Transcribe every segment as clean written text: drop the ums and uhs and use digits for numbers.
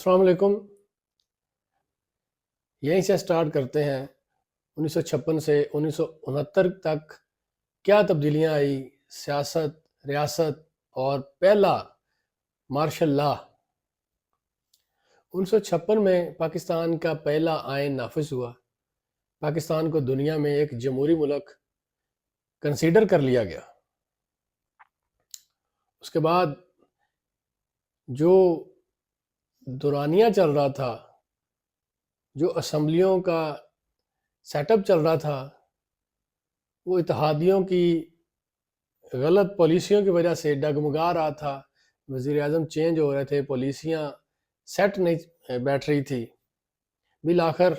السلام علیکم. یہیں سے سٹارٹ کرتے ہیں. 1956 سے 1969 تک کیا تبدیلیاں آئی سیاست، ریاست اور پہلا مارشل لا. 1956 میں پاکستان کا پہلا آئین نافذ ہوا. پاکستان کو دنیا میں ایک جمہوری ملک کنسیڈر کر لیا گیا. اس کے بعد جو دورانیہ چل رہا تھا، جو اسمبلیوں کا سیٹ اپ چل رہا تھا، وہ اتحادیوں کی غلط پالیسیوں کی وجہ سے ڈگمگا رہا تھا. وزیر اعظم چینج ہو رہے تھے، پالیسیاں سیٹ نہیں بیٹھ رہی تھی. بالآخر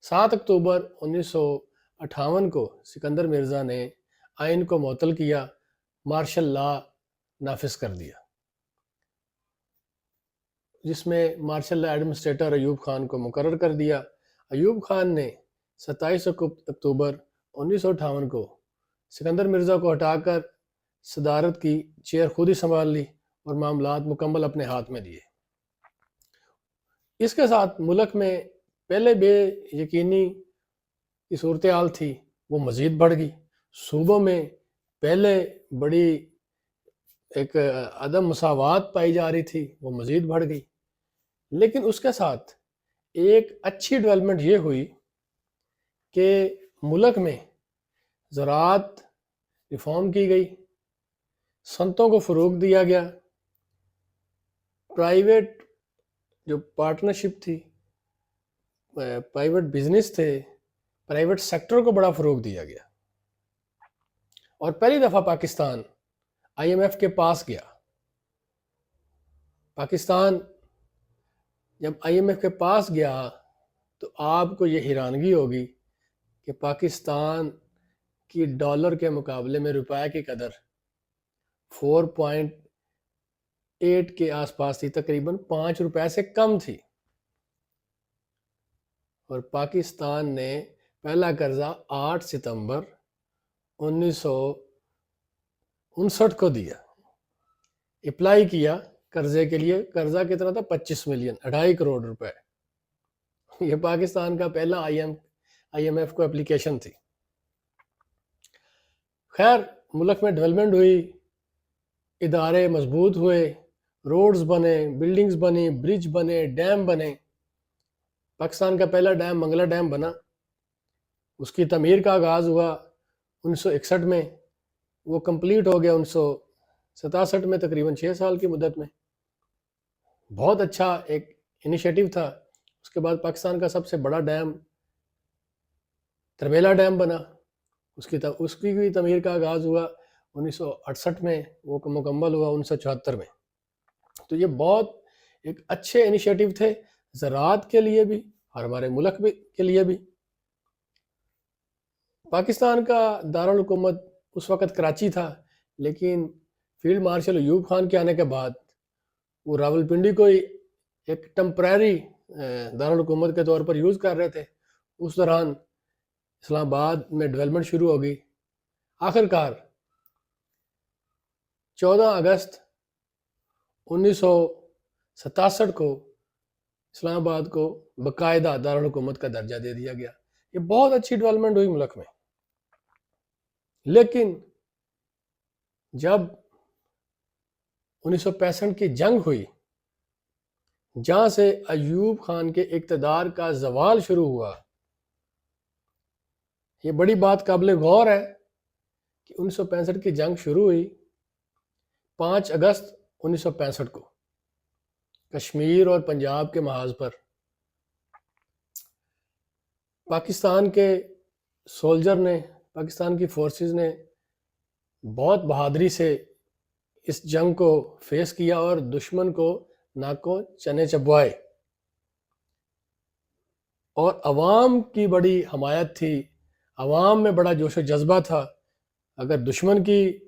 7 اکتوبر 1958 کو سکندر مرزا نے آئین کو معطل کیا، مارشل لا نافذ کر دیا، جس میں martial law administrator Ayub Khan کو مقرر کر دیا. ایوب خان نے 27 اکتوبر 1958 کو سکندر مرزا کو ہٹا کر صدارت کی چیئر خود ہی سنبھال لی اور معاملات مکمل اپنے ہاتھ میں لیے. اس کے ساتھ ملک میں پہلے بے یقینی کی صورتحال تھی، وہ مزید بڑھ گئی. صوبوں میں پہلے بڑی ایک عدم مساوات پائی جا رہی تھی، وہ مزید بڑھ گئی. لیکن اس کے ساتھ ایک اچھی ڈیولپمنٹ یہ ہوئی کہ ملک میں زراعت ریفارم کی گئی، صنعتوں کو فروغ دیا گیا، پرائیویٹ جو پارٹنرشپ تھی، پرائیویٹ بزنس تھے، پرائیویٹ سیکٹر کو بڑا فروغ دیا گیا. اور پہلی دفعہ پاکستان IMF کے پاس گیا. پاکستان جب IMF کے پاس گیا تو آپ کو یہ حیرانگی ہوگی کہ پاکستان کی ڈالر کے مقابلے میں روپے کی قدر 4.8 کے آس پاس تھی، تقریباً 5 روپے سے کم تھی. اور پاکستان نے پہلا قرضہ 8 ستمبر 1959 کو دیا، اپلائی کیا قرضے کے لیے. قرضہ کتنا تھا؟ 25 ملین، 2.5 کروڑ روپے. یہ پاکستان کا پہلا IMF کو اپلیکیشن تھی. خیر، ملک میں ڈیولپمنٹ ہوئی، ادارے مضبوط ہوئے، روڈز بنے، بلڈنگز بنی، برج بنے، ڈیم بنے. پاکستان کا پہلا ڈیم منگلا ڈیم بنا، اس کی تعمیر کا آغاز ہوا 1961 میں، وہ کمپلیٹ ہو گیا 1967 میں، تقریباً 6 سال کی مدت میں. بہت اچھا ایک انیشیٹو تھا. اس کے بعد پاکستان کا سب سے بڑا ڈیم تربیلا ڈیم بنا، اس کی بھی تعمیر کا آغاز ہوا 1968 میں، وہ مکمل ہوا 1974 میں. تو یہ بہت ایک اچھے انیشیٹو تھے زراعت کے لیے بھی اور ہمارے ملک کے لیے بھی. پاکستان کا دارالحکومت اس وقت کراچی تھا، لیکن فیلڈ مارشل ایوب خان کے آنے کے بعد وہ راولپنڈی کو ایک ٹمپریری دارالحکومت کے طور پر یوز کر رہے تھے. اس دوران اسلام آباد میں ڈیولپمنٹ شروع ہو گئی. آخرکار 14 اگست 1967 کو اسلام آباد کو باقاعدہ دارالحکومت کا درجہ دے دیا گیا. یہ بہت اچھی ڈیولپمنٹ ہوئی ملک میں. لیکن جب 1965 کی جنگ ہوئی، جہاں سے ایوب خان کے اقتدار کا زوال شروع ہوا، یہ بڑی بات قابل غور ہے کہ 1965 کی جنگ شروع ہوئی 5 اگست 1965 کو کشمیر اور پنجاب کے محاذ پر. پاکستان کے سولجر نے، پاکستان کی فورسز نے بہت بہادری سے اس جنگ کو فیس کیا اور دشمن کو ناکوں چنے چبوائے. اور عوام کی بڑی حمایت تھی، عوام میں بڑا جوش و جذبہ تھا. اگر دشمن کی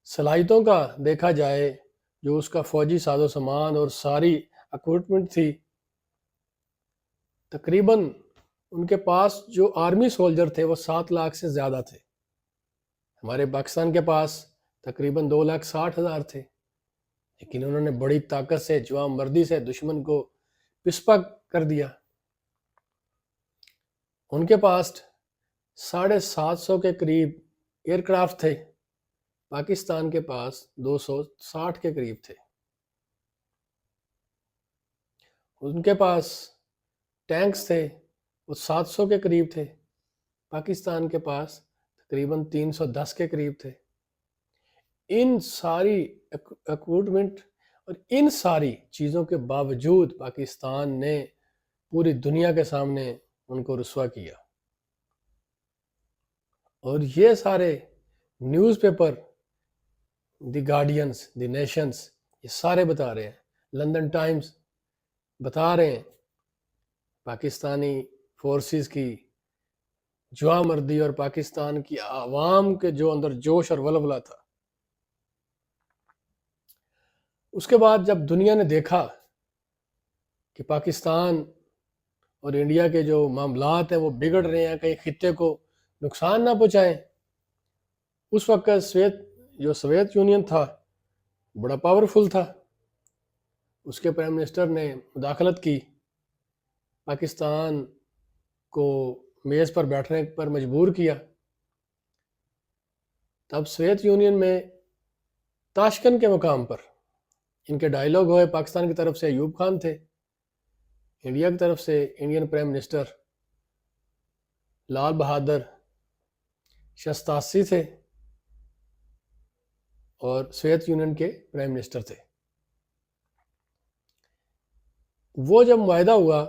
صلاحیتوں کا دیکھا جائے، جو اس کا فوجی ساز و سامان اور ساری اکوپمنٹ تھی، تقریباً ان کے پاس جو آرمی سولجر تھے وہ 7 لاکھ سے زیادہ تھے. ہمارے پاکستان کے پاس تقریباً 2,60,000 تھے. لیکن انہوں نے بڑی طاقت سے جوان مردی سے دشمن کو پسپا کر دیا۔ ان کے پاس 750 کے قریب ایئر کرافٹ تھے، پاکستان کے پاس 260 کے قریب تھے۔ ان کے پاس ٹینکس تھے، وہ 700 کے قریب تھے، پاکستان کے پاس تقریباً 310 کے قریب تھے۔ ان ساری اکوپمنٹ اور ان ساری چیزوں کے باوجود پاکستان نے پوری دنیا کے سامنے ان کو رسوا کیا، اور یہ سارے news paper, the guardians, the nations, یہ سارے بتا رہے ہیں، لندن ٹائمز بتا رہے ہیں پاکستانی فورسز کی جواں مردی اور پاکستان کی عوام کے جو اندر جوش اور ولولہ تھا۔ اس کے بعد جب دنیا نے دیکھا کہ پاکستان اور انڈیا کے جو معاملات ہیں وہ بگڑ رہے ہیں، کہیں خطے کو نقصان نہ پہنچائیں، اس وقت سوویت یونین تھا بڑا پاورفل تھا، اس کے پرائم منسٹر نے مداخلت کی، پاکستان کو میز پر بیٹھنے پر مجبور کیا۔ تب سوویت یونین میں تاشکن کے مقام پر ان کے ڈائیلاگ ہوئے، پاکستان کی طرف سے ایوب خان تھے، انڈیا کی طرف سے Indian prime minister Lal Bahadur Shastri تھے، اور سوویت یونین کے پرائم منسٹر تھے۔ وہ جب معاہدہ ہوا،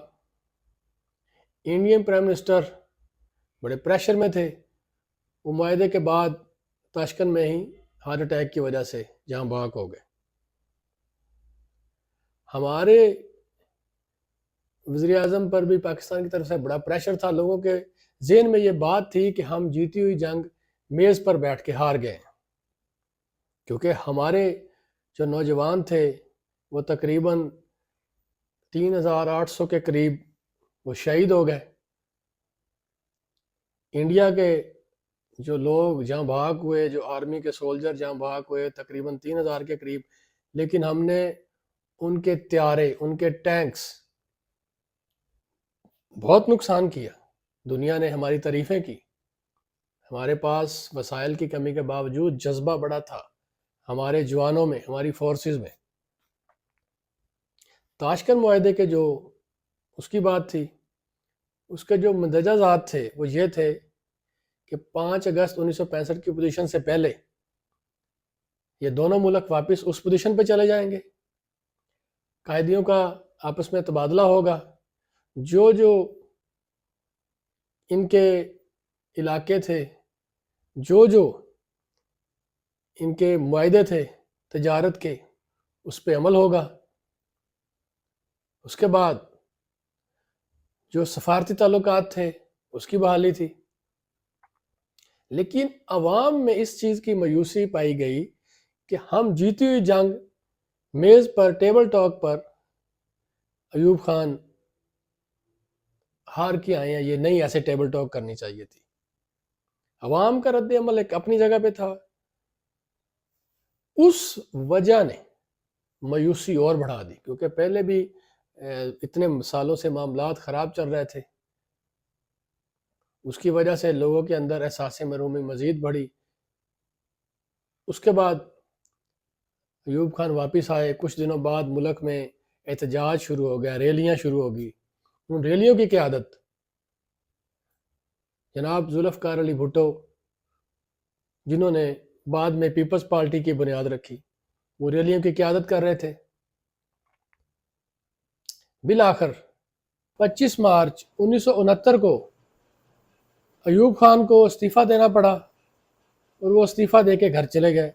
انڈین پرائم منسٹر بڑے پریشر میں تھے، وہ معاہدے کے بعد تاشکن میں ہی ہارٹ اٹیک کی وجہ سے جہاں بحق ہو گئے۔ ہمارے وزیر اعظم پر بھی پاکستان کی طرف سے بڑا پریشر تھا، لوگوں کے ذہن میں یہ بات تھی کہ ہم جیتی ہوئی جنگ میز پر بیٹھ کے ہار گئے، کیونکہ ہمارے جو نوجوان تھے وہ تقریباً 3800 کے قریب وہ شہید ہو گئے۔ انڈیا کے جو لوگ جہاں بھاگ ہوئے، جو آرمی کے سولجر جہاں بھاگ ہوئے تقریباً 3000 کے قریب، لیکن ہم نے ان کے طیارے، ان کے ٹینکس بہت نقصان کیا۔ دنیا نے ہماری تعریفیں کی، ہمارے پاس وسائل کی کمی کے باوجود جذبہ بڑا تھا ہمارے جوانوں میں، ہماری فورسز میں۔ تاشکن معاہدے کے جو اس کی بات تھی، اس کے جو مندرجہ ذات تھے وہ یہ تھے کہ 5 اگست 1965 کی پوزیشن سے پہلے یہ دونوں ملک واپس اس پوزیشن پہ چلے جائیں گے، قائدیوں کا آپس میں تبادلہ ہوگا، جو ان کے علاقے تھے، جو ان کے معاہدے تھے تجارت کے، اس پہ عمل ہوگا۔ اس کے بعد جو سفارتی تعلقات تھے اس کی بحالی تھی۔ لیکن عوام میں اس چیز کی مایوسی پائی گئی کہ ہم جیتی ہوئی جنگ میز پر، ٹیبل ٹاک پر ایوب خان ہار کے آئے ہیں، یہ نہیں ایسے ٹیبل ٹاک کرنی چاہیے تھی۔ عوام کا رد عمل ایک اپنی جگہ پہ تھا، اس وجہ نے مایوسی اور بڑھا دی، کیونکہ پہلے بھی اتنے سالوں سے معاملات خراب چل رہے تھے، اس کی وجہ سے لوگوں کے اندر احساس محرومی مزید بڑھی۔ اس کے بعد ایوب خان واپس آئے، کچھ دنوں بعد ملک میں احتجاج شروع ہو گیا، ریلیاں شروع ہو گئی۔ ان ریلیوں کی قیادت جناب ذوالفقار علی بھٹو، جنہوں نے بعد میں پیپلز پارٹی کی بنیاد رکھی، وہ ریلیوں کی قیادت کر رہے تھے۔ بالآخر 25 مارچ 1969 کو ایوب خان کو استعفیٰ دینا پڑا، اور وہ استعفیٰ دے کے گھر چلے گئے۔